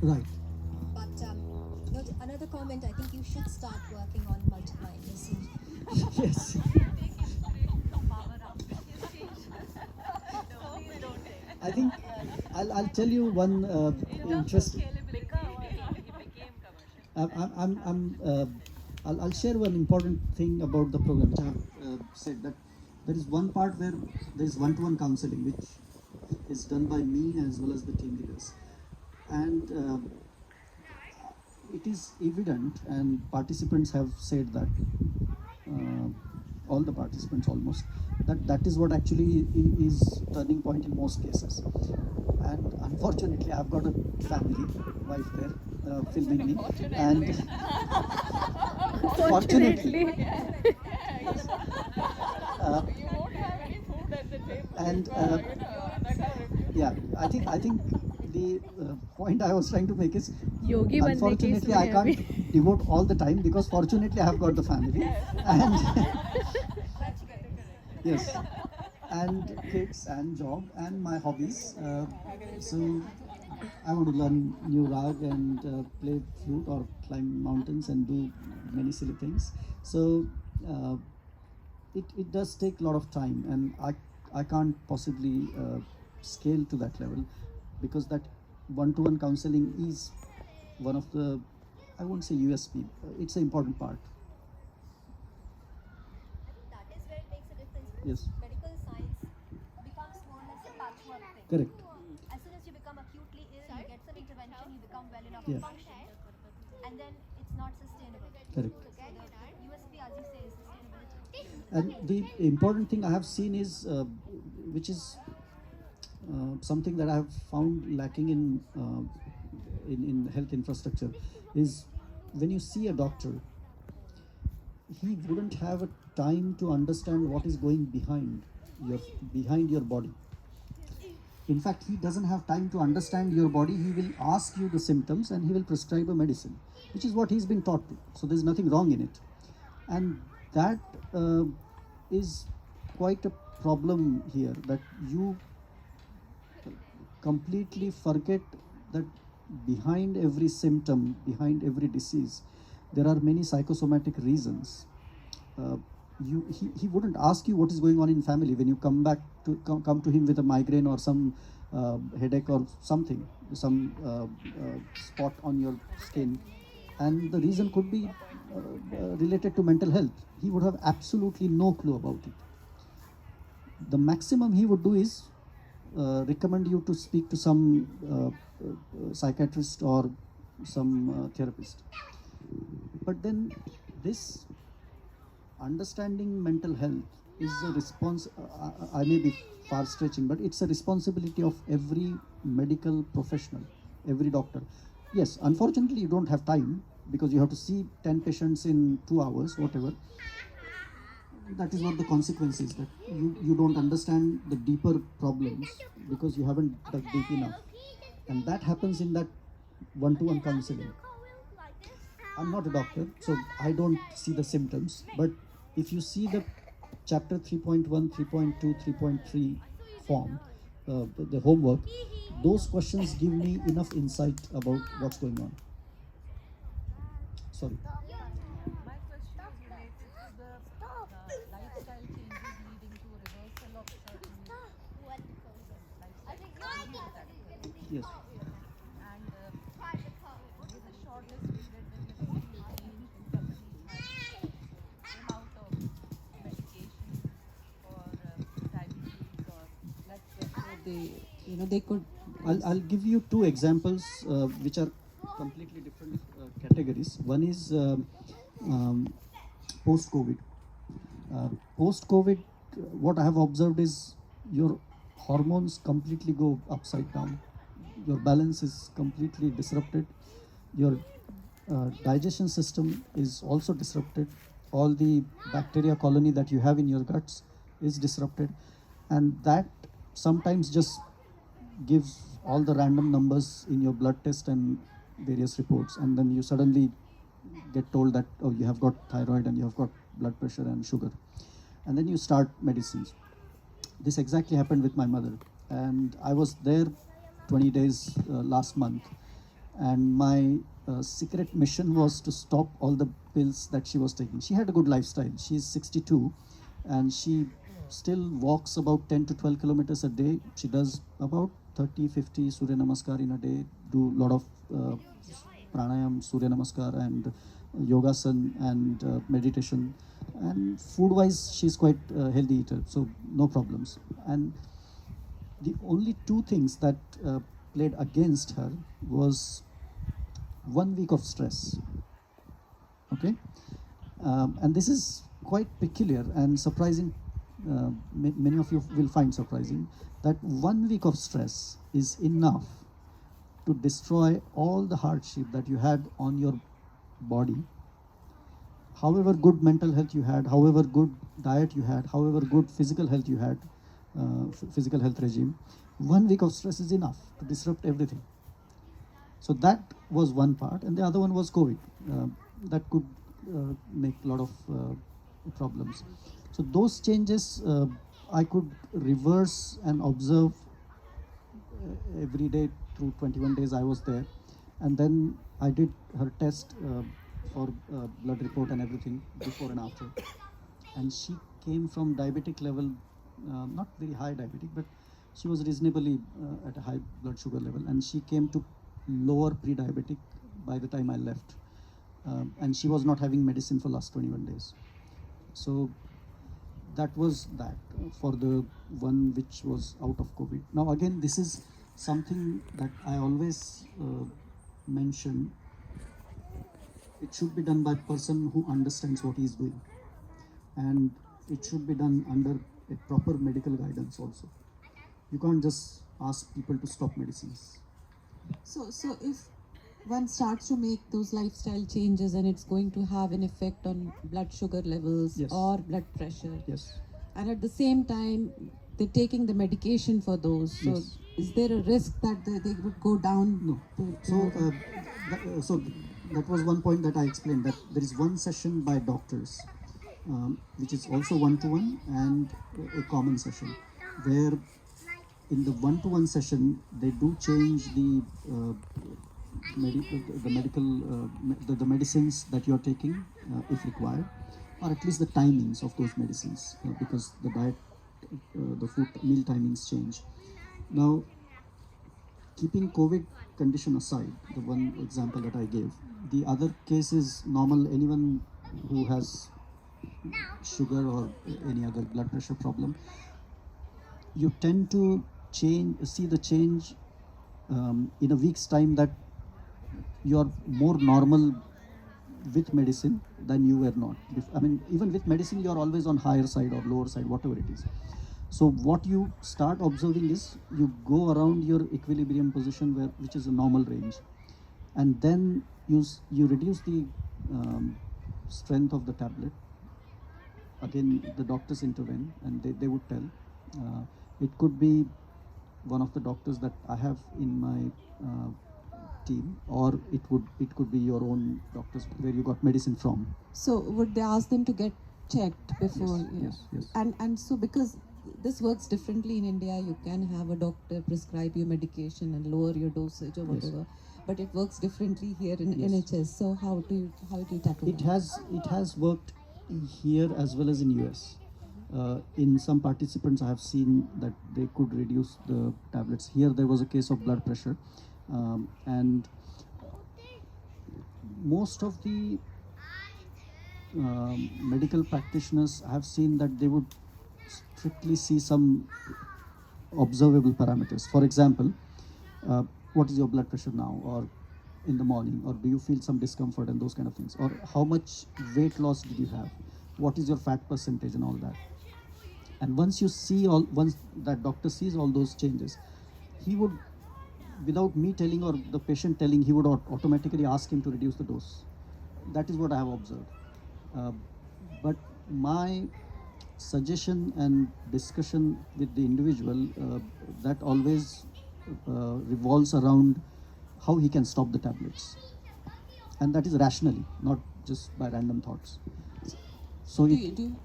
Right. But another comment, I think you should start working on multiplying listen. Yes. I think I'll tell you one interesting. I'll share one important thing about the program, which I have said that there is one part where there is one-to-one counseling, which is done by me as well as the team leaders, and it is evident, and participants have said that uh, all the participants almost that is what actually is turning point in most cases. And unfortunately, I've got a family, wife there, filming me, and fortunately, uh, and yeah, I think the point I was trying to make is, योगी बनने की unfortunately, I इसमें अभी can't devote all the time because fortunately I have got the family and yes, and kids and job and my hobbies. So I want to learn new rag and play flute or climb mountains and do many silly things. So uh, it does take a lot of time, and I can't possibly scale to that level, because that one-to-one counseling is one of the, I won't say USP, it's an important part. I think that is where it makes a difference because Yes. medical science becomes more or less a patchwork thing. Correct. As soon as you become acutely ill, you get some intervention, you become well enough Yeah. to function, and then it's not sustainable. Correct. So the USP, as you say, is sustainability. And the important thing I have seen is, which is something that I have found lacking in health infrastructure, is when you see a doctor, he wouldn't have a time to understand what is going your behind your body. In fact, he doesn't have time to understand your body. He will ask you the symptoms and he will prescribe a medicine, which is what he's been taught to. So there's nothing wrong in it, and that is quite a problem here, that you completely forget that behind every symptom, behind every disease, there are many psychosomatic reasons. Uh, he wouldn't ask you what is going on in family when you come to him with a migraine or some headache or something, some spot on your skin, and the reason could be related to mental health. He would have absolutely no clue about it. The maximum he would do is recommend you to speak to some psychiatrist or some therapist. But then this understanding mental health is a response. I may be far stretching, but it's a responsibility of every medical professional, every doctor. Yes, unfortunately, you don't have time because you have to see 10 patients in 2 hours, whatever. That is what the consequence is, that you don't understand the deeper problems because you haven't dug deep enough. And that happens in that one-to-one counseling. I'm not a doctor, so I don't see the symptoms. But if you see the chapter 3.1, 3.2, 3.3 form, the homework, those questions give me enough insight about what's going on. Sorry. My question is related to the lifestyle changes leading to reversal of certain lifestyle changes that occur. Yes. And with a short list we read that there has been a change in somebody has came out of medication for diabetes or blood pressure. They could. I'll give you two examples which are completely different categories. One is um, post COVID. Post COVID, what I have observed is your hormones completely go upside down. Your balance is completely disrupted. Your digestion system is also disrupted. All the bacteria colony that you have in your guts is disrupted, and that sometimes just gives all the random numbers in your blood test and various reports, and then you suddenly get told that, oh, you have got thyroid and you have got blood pressure and sugar, and then you start medicines. This exactly happened with my mother, and I was there 20 days last month, and my secret mission was to stop all the pills that she was taking. She had a good lifestyle. She's 62, and she still walks about 10 to 12 kilometers a day. She does about 30, 50 Surya Namaskar in a day, do a lot of pranayam, Surya Namaskar, and yogasan and meditation. And food-wise, she's quite a healthy eater, so no problems. And the only two things that played against her was 1 week of stress. Okay, and this is quite peculiar and surprising. Many of you will find surprising that 1 week of stress is enough to destroy all the hardship that you had on your body. However good mental health you had, however good diet you had, however good physical health you had, physical health regime, 1 week of stress is enough to disrupt everything. So that was one part, and the other one was COVID. That could make a lot of problems. So those changes I could reverse and observe every day through 21 days I was there. And then I did her test for blood report and everything before and after. And she came from diabetic level, not very high diabetic, but she was reasonably at a high blood sugar level. And she came to lower pre-diabetic by the time I left. And she was not having medicine for last 21 days. So that was that for the one which was out of COVID. Now again, this is something that I always mention. It should be done by a person who understands what he is doing, and it should be done under a proper medical guidance also. You can't just ask people to stop medicines. So if one starts to make those lifestyle changes and it's going to have an effect on blood sugar levels Yes. or blood pressure, Yes. and at the same time they're taking the medication for those, so Yes. is there a risk that they would go down? No. So that was one point that I explained, that there is one session by doctors, which is also one-to-one, and a common session, where in the one-to-one session they do change the the medicines that you are taking if required, or at least the timings of those medicines, because the diet, the food meal timings change. Now, keeping COVID condition aside, the one example that I gave, the other case is normal. Anyone who has sugar or any other blood pressure problem, you tend to see the change in a week's time, that you are more normal with medicine than you were not. I mean, even with medicine, you are always on higher side or lower side, whatever it is. So what you start observing is you go around your equilibrium position, which is a normal range, and then you reduce the strength of the tablet. Again, the doctors intervene and they would tell. It could be one of the doctors that I have in my team, or it could be your own doctors where you got medicine from. So would they ask them to get checked before? Yes. And so because this works differently in India, you can have a doctor prescribe you medication and lower your dosage or Yes. whatever, but it works differently here in Yes. NHS. So how do you tackle It that? has worked here as well as in US. In some participants, I have seen that they could reduce the tablets. Here, there was a case of blood pressure, and most of the medical practitioners, I have seen that they would strictly see some observable parameters. For example, what is your blood pressure now, or in the morning, or do you feel some discomfort, and those kind of things, or how much weight loss did you have, what is your fat percentage, and all that. And once that doctor sees all those changes, he would, without me telling or the patient telling, he would automatically ask him to reduce the dose. That is what I have observed. But my suggestion and discussion with the individual, that always revolves around how he can stop the tablets, and that is rationally, not just by random thoughts. So Do you